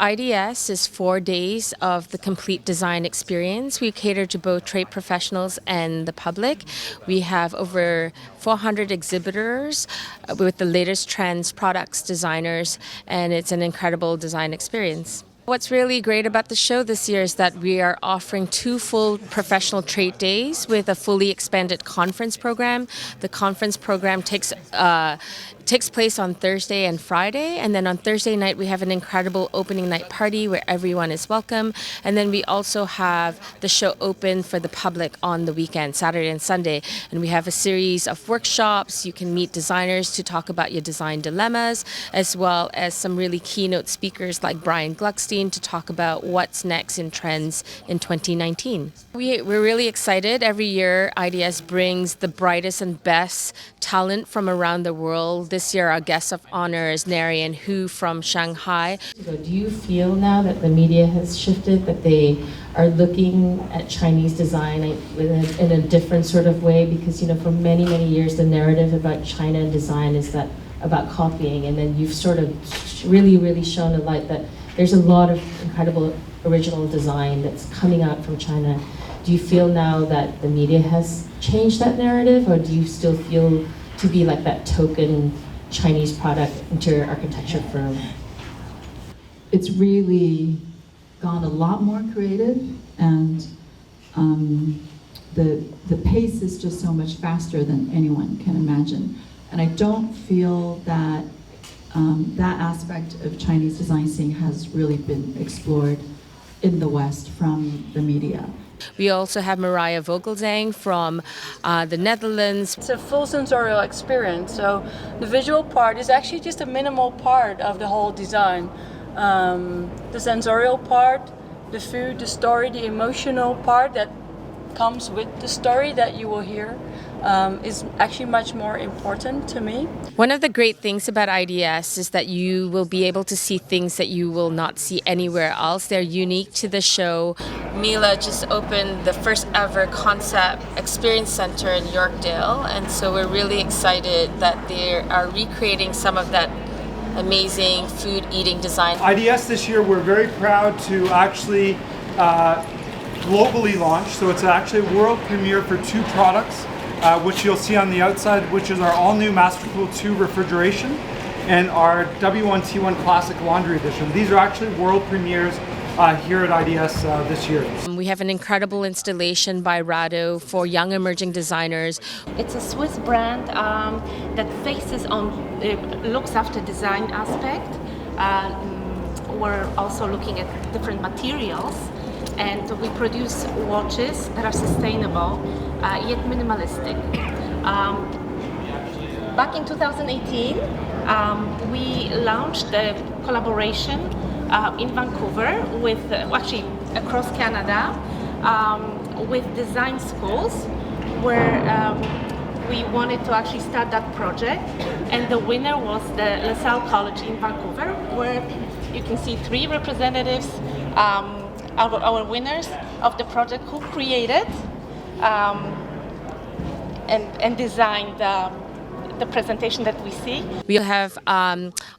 IDS is 4 days of the complete design experience. We cater to both trade professionals and the public. We have over 400 exhibitors with the latest trends, products, designers, and it's an incredible design experience. What's really great about the show this year is that we are offering 2 full professional trade days with a fully expanded conference program. The conference program takes place on Thursday and Friday, and then on Thursday night we have an incredible opening night party where everyone is welcome, and then we also have the show open for the public on the weekend, Saturday and Sunday, and we have a series of workshops. You can meet designers to talk about your design dilemmas, as well as some really keynote speakers like Brian Gluckstein to talk about what's next in trends in 2019. We're really excited. Every year IDS brings the brightest and best talent from around the world. This year our guest of honor is Narian Hu from Shanghai. Do you feel now that the media has shifted, that they are looking at Chinese design in a different sort of way? Because for many, many years the narrative about China and design is that about copying, and then you've sort of really, really shown a light that there's a lot of incredible original design that's coming out from China. Do you feel now that the media has changed that narrative, or do you still feel to be like that token Chinese product interior architecture firm? It's really gone a lot more creative, and the pace is just so much faster than anyone can imagine. And I don't feel that that aspect of Chinese design scene has really been explored in the West from the media. We also have Mariah Vogelzang from the Netherlands. It's a full sensorial experience, so the visual part is actually just a minimal part of the whole design. The sensorial part, the food, the story, the emotional part that comes with the story that you will hear is actually much more important to me. One of the great things about IDS is that you will be able to see things that you will not see anywhere else. They're unique to the show. Miele just opened the first ever concept experience center in Yorkdale, and so we're really excited that they are recreating some of that amazing food eating design. IDS this year, we're very proud to actually globally launch, so it's actually a world premiere for 2 products, which you'll see on the outside, which is our all-new Mastercool 2 refrigeration and our W1T1 Classic Laundry Edition. These are actually world premieres here at IDS this year. We have an incredible installation by Rado for young emerging designers. It's a Swiss brand that looks after design aspect. We're also looking at different materials, and we produce watches that are sustainable yet minimalistic. Back in 2018, we launched a collaboration in Vancouver with actually across Canada with design schools, where we wanted to actually start that project, and the winner was the LaSalle College in Vancouver, where you can see 3 representatives, our winners of the project, who created and designed the presentation that we see. We have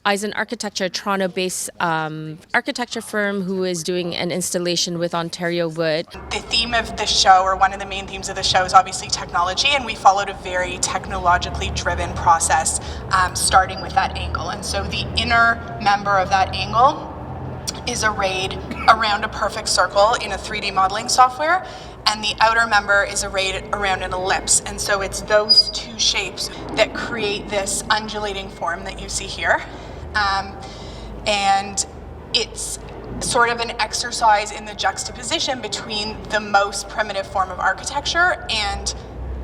Eisen Architecture, a Toronto-based architecture firm who is doing an installation with Ontario Wood. The theme of the show, or one of the main themes of the show, is obviously technology, and we followed a very technologically driven process, starting with that angle. And so the inner member of that angle is arrayed around a perfect circle in a 3D modeling software, and the outer member is arrayed around an ellipse. And so it's those 2 shapes that create this undulating form that you see here. And it's sort of an exercise in the juxtaposition between the most primitive form of architecture and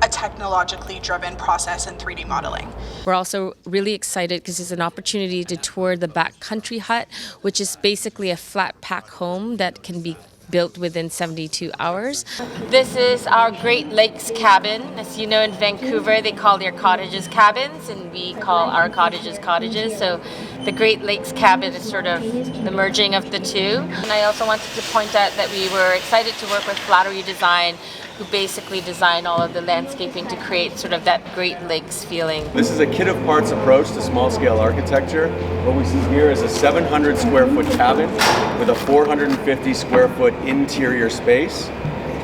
a technologically driven process in 3D modeling. We're also really excited because it's an opportunity to tour the Backcountry Hut, which is basically a flat pack home that can be built within 72 hours. This is our Great Lakes cabin. As you know, in Vancouver, they call their cottages cabins, and we call our cottages cottages. So the Great Lakes cabin is sort of the merging of the 2. And I also wanted to point out that we were excited to work with Flattery Design, who basically designed all of the landscaping to create sort of that Great Lakes feeling. This is a kit of parts approach to small-scale architecture. What we see here is a 700 square foot cabin with a 450 square foot interior space.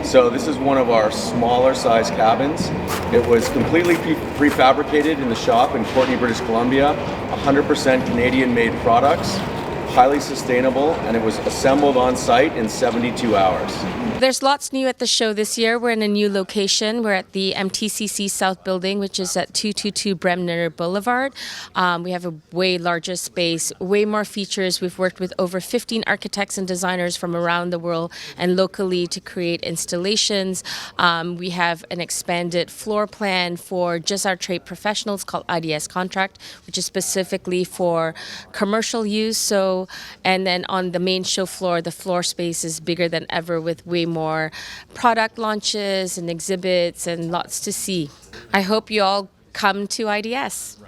So this is one of our smaller size cabins. It was completely prefabricated in the shop in Courtenay, British Columbia, 100% Canadian-made products, highly sustainable, and it was assembled on site in 72 hours. There's lots new at the show this year. We're in a new location. We're at the MTCC South Building, which is at 222 Bremner Boulevard. We have a way larger space, way more features. We've worked with over 15 architects and designers from around the world and locally to create installations. We have an expanded floor plan for just our trade professionals called IDS Contract, which is specifically for commercial use. And then on the main show floor, the floor space is bigger than ever with way more product launches and exhibits and lots to see. I hope you all come to IDS.